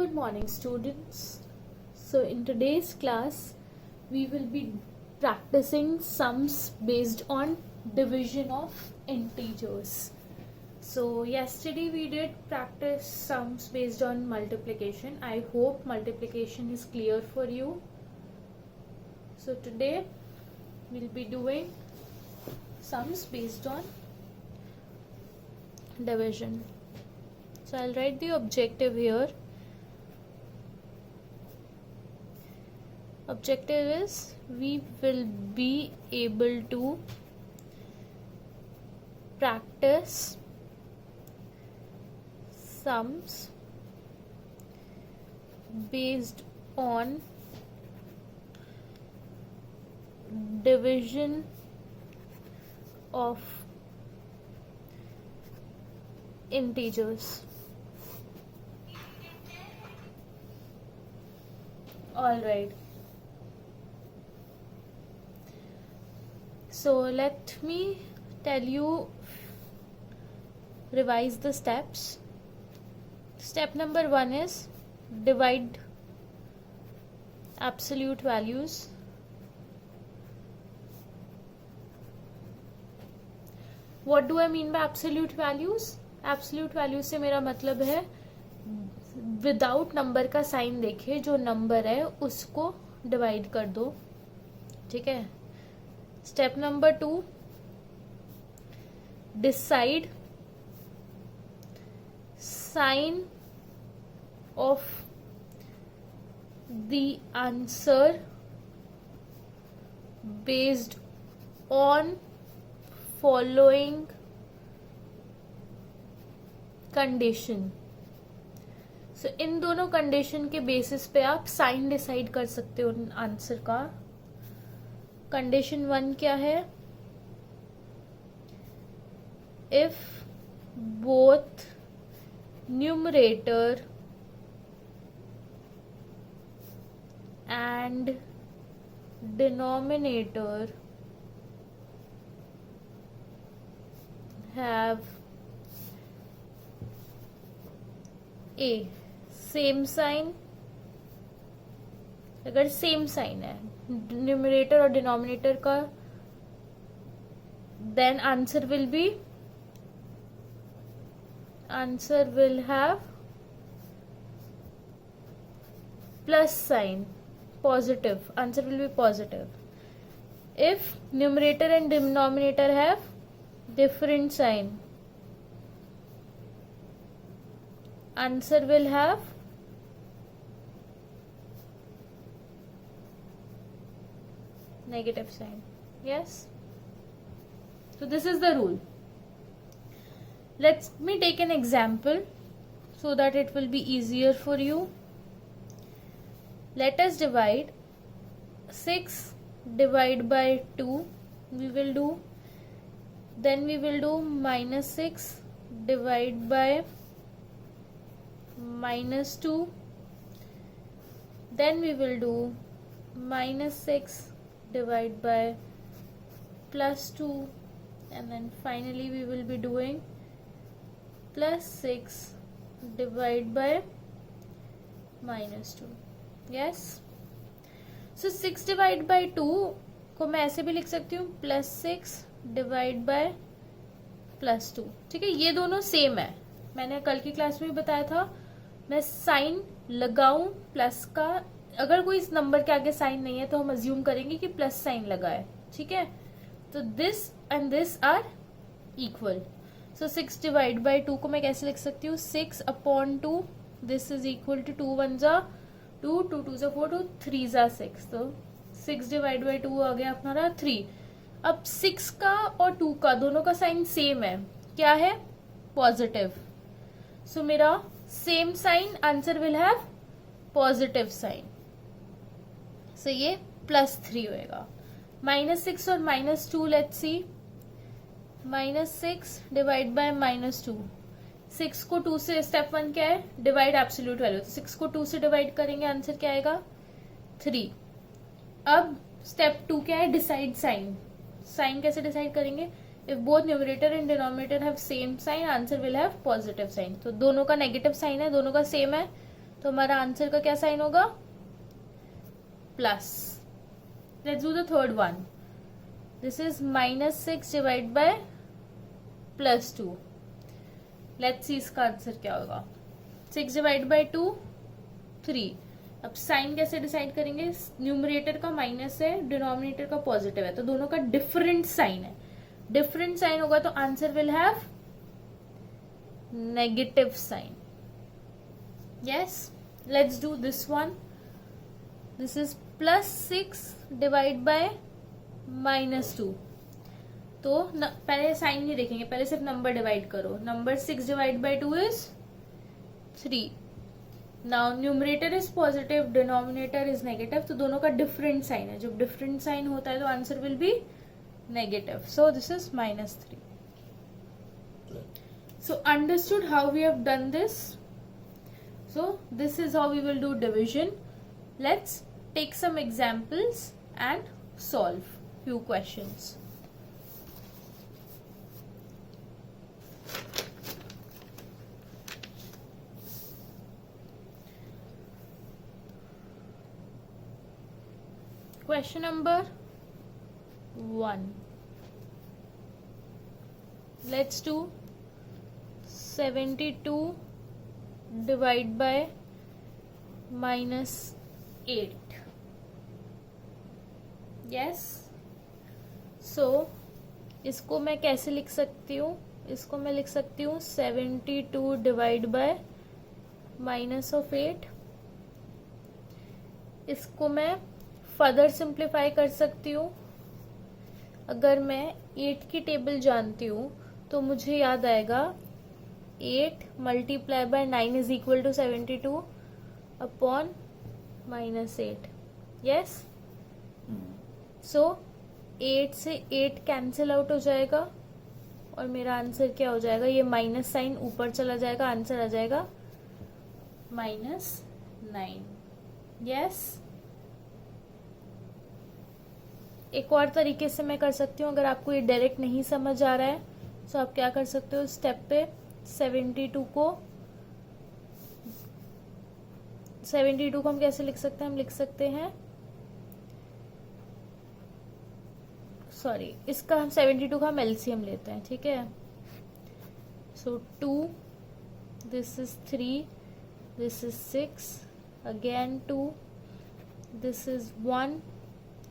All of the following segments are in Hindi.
Good morning, students. So, in today's class, we will be practicing sums based on division of integers. So, yesterday we did practice sums based on multiplication. I hope multiplication is clear for you. So, today we'll be doing sums based on division. So, I'll write the objective here. Objective is we will be able to practice sums based on division of integers. All right. So let me tell you, revise the steps. Step number 1 is divide absolute values. What do I mean by absolute values? Absolute values से मेरा मतलब है विदाउट नंबर का साइन देखे जो नंबर है उसको डिवाइड कर दो. ठीक है. Step number 2, decide sign of the answer based on following condition. So, इन दोनों कंडीशन के बेसिस पे आप साइन डिसाइड कर सकते हो आंसर का. कंडीशन 1 क्या है? If both numerator and denominator have a same sign. अगर सेम साइन है न्यूमरेटर और डिनोमिनेटर का, then answer will have plus sign, positive. Answer will be positive. If numerator and denominator have different sign, answer will have negative sign. Yes. So this is the rule. Let me take an example so that it will be easier for you. Let us divide 6 divide by 2. We will do. Then we will do minus 6 divide by minus 2. Then we will do minus 6 divide by plus 2, and then finally we will be doing plus 6 divide by minus 2. Yes. So 6 divide by 2 को मैं ऐसे भी लिख सकती हूँ plus 6 divide by plus 2. ठीक है. ये दोनों सेम है. मैंने कल की क्लास में भी बताया था. मैं साइन लगाऊं प्लस का, अगर कोई इस नंबर के आगे साइन नहीं है तो हम अज्यूम करेंगे कि प्लस साइन लगा है. ठीक है. तो this and this are equal. So 6 divide by 2 को मैं कैसे लिख सकती हूँ? 6 upon 2. This is equal to 2 1 जा 2, 2 2 जा 4, 2 3 जा 6. तो 6 डिवाइड बाई 2 आ गया अपना 3. अब 6 का और 2 का दोनों का साइन सेम है. क्या है? पॉजिटिव. सो मेरा same sign, answer will have positive sign. So ये प्लस 3 होएगा. माइनस 6 और minus 2, let's see. Minus 6 divide by minus 2. 6 को 2 से, स्टेप 1 क्या है? Divide absolute value. 6 को 2 से डिवाइड करेंगे, आंसर क्या आएगा? 3. अब स्टेप 2 क्या है? Decide sign. साइन कैसे डिसाइड करेंगे? If both numerator and denominator have same sign, answer will have positive sign. तो दोनों का नेगेटिव साइन है, दोनों का सेम है. तो हमारा आंसर का क्या साइन होगा? Plus. Let's do the third one. This is -6 divide by +2. Let's सी इसका आंसर क्या होगा. 6 डिवाइड बाय 2 3. अब साइन कैसे डिसाइड करेंगे? न्यूमरेटर का माइनस है, डिनोमिनेटर का पॉजिटिव है, तो दोनों का डिफरेंट साइन है. डिफरेंट साइन होगा तो answer will have negative sign. Yes, let's do this one. This is +6 divide by -2. तो पहले साइन नहीं देखेंगे, पहले सिर्फ नंबर डिवाइड करो. Number 6 divide by 2 is 3. Now numerator is positive, denominator is negative, तो दोनों का डिफरेंट साइन है. जब डिफरेंट साइन होता है तो answer will B negative. So this is -3. So understood how we have done this? So this is how we will do division. Let's take some examples and solve few questions. Question number 1. Let's do 72 divide by -8. Yes. So इसको मैं कैसे लिख सकती हूँ? इसको मैं लिख सकती हूँ 72 डिवाइड बाय -8. इसको मैं फर्दर सिंप्लीफाई कर सकती हूँ. अगर मैं 8 की टेबल जानती हूँ तो मुझे याद आएगा 8 multiply by 9 is equal to 72 upon -8. Yes. So 8 से 8 कैंसिल आउट हो जाएगा और मेरा आंसर क्या हो जाएगा? ये माइनस साइन ऊपर चला जाएगा, आंसर आ जाएगा -9. यस. एक और तरीके से मैं कर सकती हूँ. अगर आपको ये डायरेक्ट नहीं समझ आ रहा है तो आप क्या कर सकते हो? स्टेप पे 72 को हम कैसे लिख सकते हैं? हम लिख सकते हैं, सॉरी, इसका हम 72 का हम एलसीएम लेते हैं. ठीक है. सो 2, this is 3, this is 6, again 2, this is 1,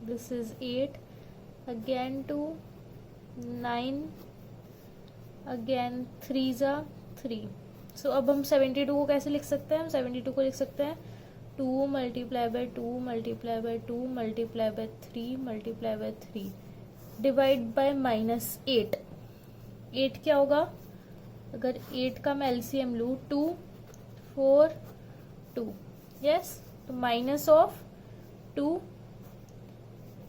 this is 8, again 2, 9, again 3 जा 3. So अब हम 72 को कैसे लिख सकते हैं? हम 72 को लिख सकते हैं 2 multiply by 2 multiply by 2 multiply bye 3 multiply by 3 divide by -8. 8 क्या होगा? अगर 8 का मैं एलसीएम लूँ 2, 4, 2. यस. तो minus of 2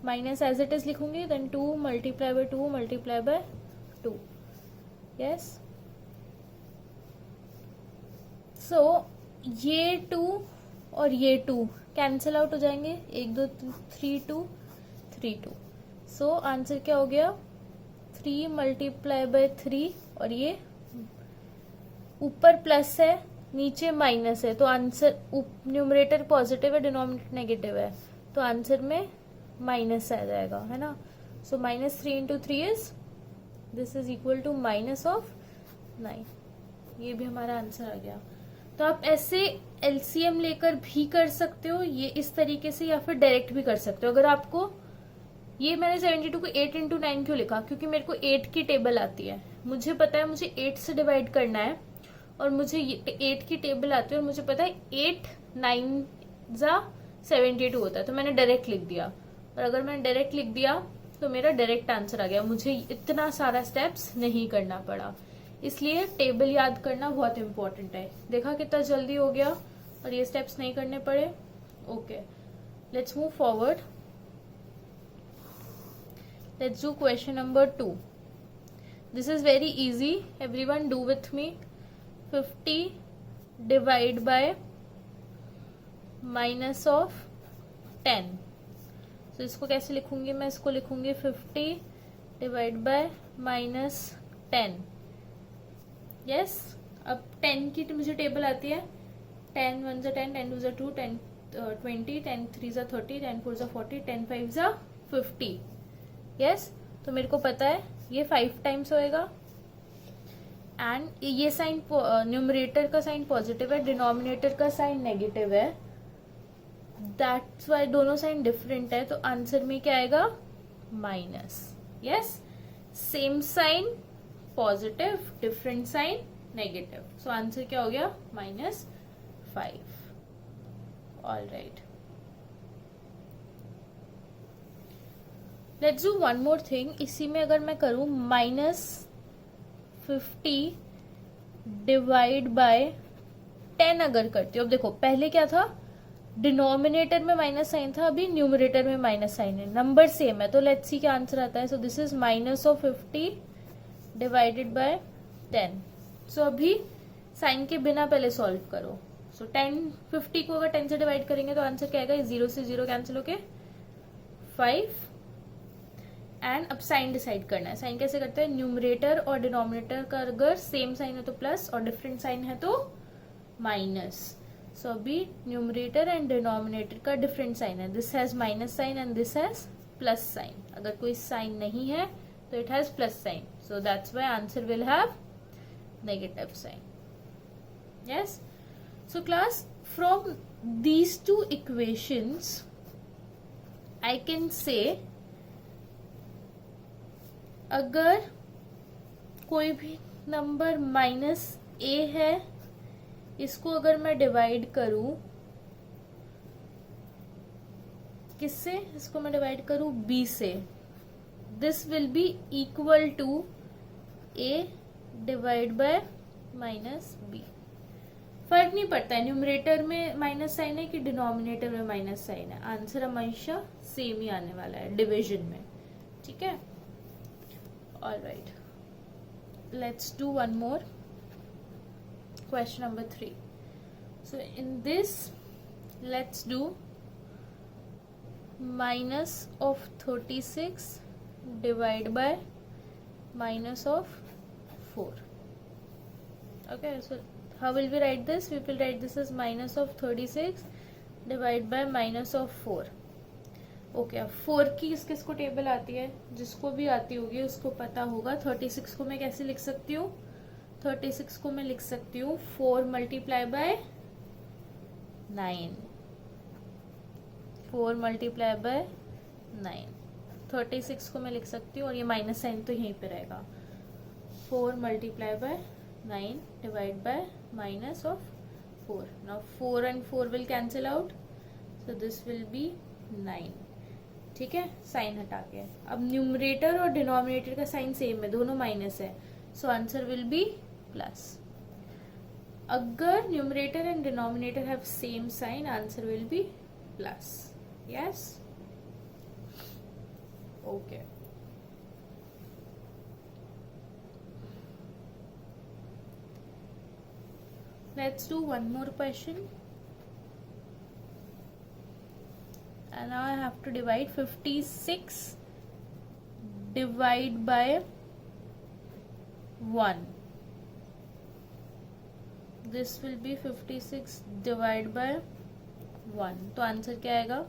minus as it is लिखूंगी, then 2 multiply by 2 multiply by 2. Yes. So ये 2 और ये 2 कैंसिल आउट हो जाएंगे. 1 2 3 2 3 2. सो आंसर क्या हो गया? 3 मल्टीप्लाई बाय 3 और ये ऊपर प्लस है, नीचे माइनस है, तो आंसर न्यूमरेटर पॉजिटिव है, डिनोमिनेटर नेगेटिव है, तो आंसर में माइनस आ जाएगा, है ना. So -3 into 3 is this is equal to -9. ये भी हमारा आंसर आ गया. तो आप ऐसे एलसीएम लेकर भी कर सकते हो, ये इस तरीके से, या फिर डायरेक्ट भी कर सकते हो. अगर आपको ये मैंने 72 को 8 into 9 क्यों लिखा? क्योंकि मेरे को 8 की टेबल आती है, मुझे पता है मुझे 8 से डिवाइड करना है, और मुझे 8 की टेबल आती है और मुझे पता है 8 9 जा 72 होता है, तो मैंने डायरेक्ट लिख दिया. और अगर मैंने डायरेक्ट लिख दिया तो मेरा डायरेक्ट आंसर आ गया, मुझे इतना सारा स्टेप्स नहीं करना पड़ा. इसलिए टेबल याद करना बहुत इंपॉर्टेंट है. देखा कितना जल्दी हो गया और ये स्टेप्स नहीं करने पड़े. Okay, let's move forward. Let's do question number 2. This is very easy, everyone do with me. 50 divide by -10. तो इसको कैसे लिखूंगी मैं? इसको लिखूंगी 50 डिवाइड बाय -10. यस. अब 10 की मुझे टेबल आती है, 10 1 ज़ा 10, 10 2 ज़ा 2, 10 20, 10 3 ज़ा 30, 10 4 ज़ा 40, 10 5 ज़ा 50. यस, तो मेरे को पता है ये 5 टाइम्स होएगा. एंड ये साइन न्यूमरेटर का साइन पॉजिटिव है, डिनोमिनेटर का साइन नेगेटिव है. दैट्स वाई दोनों साइन डिफरेंट है, तो आंसर में क्या आएगा? Minus. Yes, same sign positive, different sign negative. So answer क्या हो गया? -5. All right, let's do one more thing. इसी में अगर मैं करूं -50 डिवाइड बाय 10 अगर करती हूँ. अब देखो पहले क्या था, डिनोमिनेटर में माइनस साइन था, अभी न्यूमरेटर में माइनस साइन है, नंबर सेम है, तो लेट्स सी क्या आंसर आता है. So this is -50 divided by 10. सो अभी साइन के बिना पहले सॉल्व करो. सो 50 को अगर 10 से डिवाइड करेंगे तो आंसर क्या आएगा? 0 से 0 कैंसिल होके 5. एंड अब साइन डिसाइड करना है. साइन कैसे करते हैं? न्यूमरेटर और डिनोमिनेटर का अगर सेम साइन है तो प्लस, और डिफरेंट साइन है तो माइनस. सो अभी न्यूमरेटर एंड डिनोमिनेटर का डिफरेंट साइन है. This has minus sign and this has plus sign. अगर कोई साइन नहीं है तो it has plus sign. So that's why answer will have negative sign. Yes, so class, from these two equations I can say, अगर कोई भी नंबर -a है, इसको अगर मैं डिवाइड करूं किससे? इसको मैं डिवाइड करूं b से, this will be equal to a divide by -b. फर्क नहीं पड़ता है न्यूमरेटर में माइनस साइन है कि डिनोमिनेटर में माइनस साइन है, आंसर हमेशा सेम ही आने वाला है डिवीजन में. ठीक है, all right, let's do one more. Question number 3. So in this, let's do minus of 36 divide by minus of 4. Okay, so how will we write this? We will write this as minus of 36 divide by minus of 4. Okay, अब 4 की किस किस को टेबल आती है? जिसको भी आती होगी उसको पता होगा. 36 को मैं कैसे लिख सकती हूँ? 36 को मैं लिख सकती हूँ 4 मल्टीप्लाई बाय 9. 4 multiply by 9. 36 को मैं लिख सकती हूँ, और ये माइनस साइन तो यहीं पे रहेगा. 4 multiply by 9 divide by minus of 4. Now 4 and 4 will cancel out, so this will B 9. ठीक है, साइन हटा के. अब न्यूमरेटर और डिनोमिनेटर का साइन सेम है, दोनों माइनस है, so answer will be plus. अगर numerator and denominator have same sign, answer will be plus. Yes, okay. Let's do one more question. And now I have to divide 56 divide by 1. This will be 56 divide by 1. तो आंसर क्या आएगा?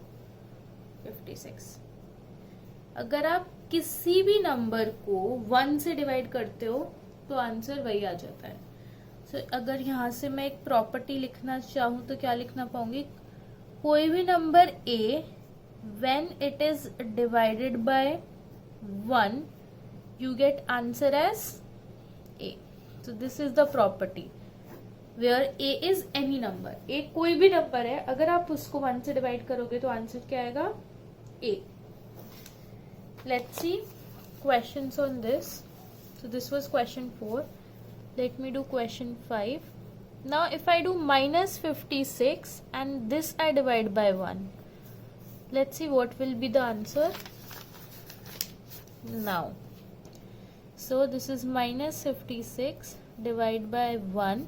56. अगर आप किसी भी नंबर को 1 से डिवाइड करते हो तो आंसर वही आ जाता है. So, अगर यहाँ से मैं एक प्रॉपर्टी लिखना चाहूँ तो क्या लिखना पाऊंगी? कोई भी number a when it is divided by 1 you get answer as a. So this is the property where a is any number. a कोई भी नंबर है, अगर आप उसको 1 से डिवाइड करोगे तो आंसर क्या आएगा? a. Let's see questions on this. So this was question 4. Let me do question 5. Now if I do -56 and this I divide by 1, let's see what will be the answer now. So this is -56 divide by 1.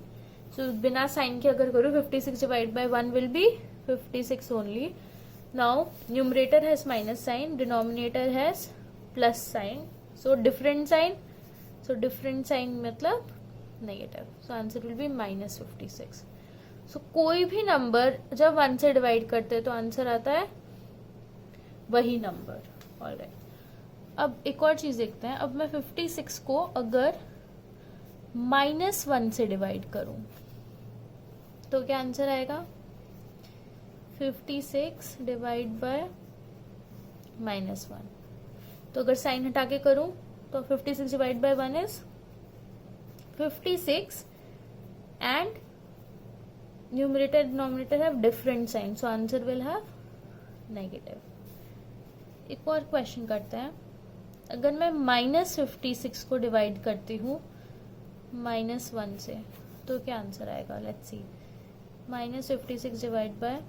So बिना साइन के अगर करूँ 56 divide by 1 will be 56 only. Now numerator has minus sign, denominator has plus sign. So different sign. So different sign मतलब negative. So answer will be -56. सो कोई भी नंबर जब 1 से डिवाइड करते हैं तो आंसर आता है वही नंबर। ऑलराइट, अब एक और चीज देखते हैं। अब मैं 56 को अगर -1 से डिवाइड करूं तो क्या आंसर आएगा? 56 डिवाइड बाय -1। तो अगर साइन हटा के करूं तो 56 divide by 1 is 56 and numerator denominator have different sign, so answer will have negative. एक और क्वेश्चन करते हैं। अगर मैं -56 को डिवाइड करती हूँ -1 से तो क्या आंसर आएगा? Let's see. -56 divide by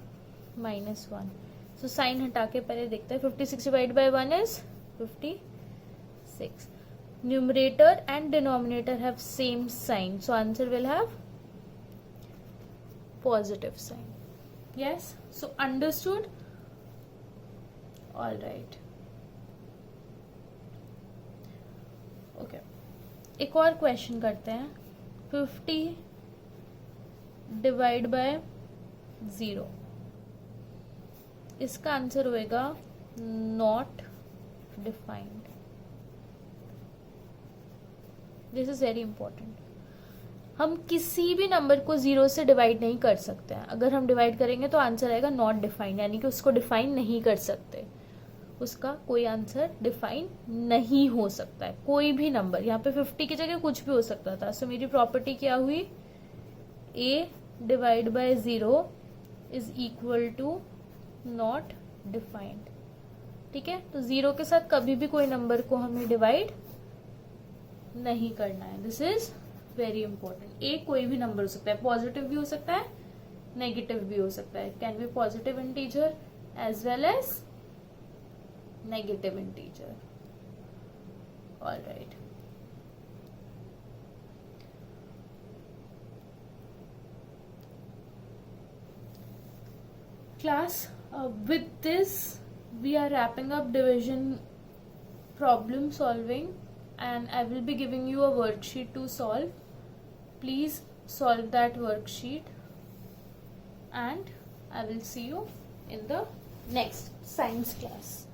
-1, so sign हटा के पहले देखते हैं। 56 divide by 1 is 56। Numerator and denominator have same sign, so answer will have positive sign. Yes, so understood? All right, okay. एक और क्वेश्चन करते हैं। 50 डिवाइड बाय 0, इसका आंसर होएगा not defined. This is very important. हम किसी भी नंबर को 0 से डिवाइड नहीं कर सकते हैं। अगर हम डिवाइड करेंगे तो आंसर आएगा नॉट डिफाइंड, यानी कि उसको डिफाइन नहीं कर सकते, उसका कोई आंसर डिफाइन नहीं हो सकता है। कोई भी नंबर, यहाँ पे 50 की जगह कुछ भी हो सकता था। सो मेरी प्रॉपर्टी क्या हुई? a divide by 0 is equal to not defined. ठीक है, तो 0 के साथ कभी भी कोई नंबर को हमें डिवाइड नहीं करना है। This is very important. ए कोई भी नंबर हो सकता है, पॉजिटिव भी हो सकता है, नेगेटिव भी हो सकता है। Can be positive integer as well as negative integer. All right, class, with this we are wrapping up division problem solving, and I will be giving you a worksheet to solve. Please solve that worksheet and I will see you in the next science class.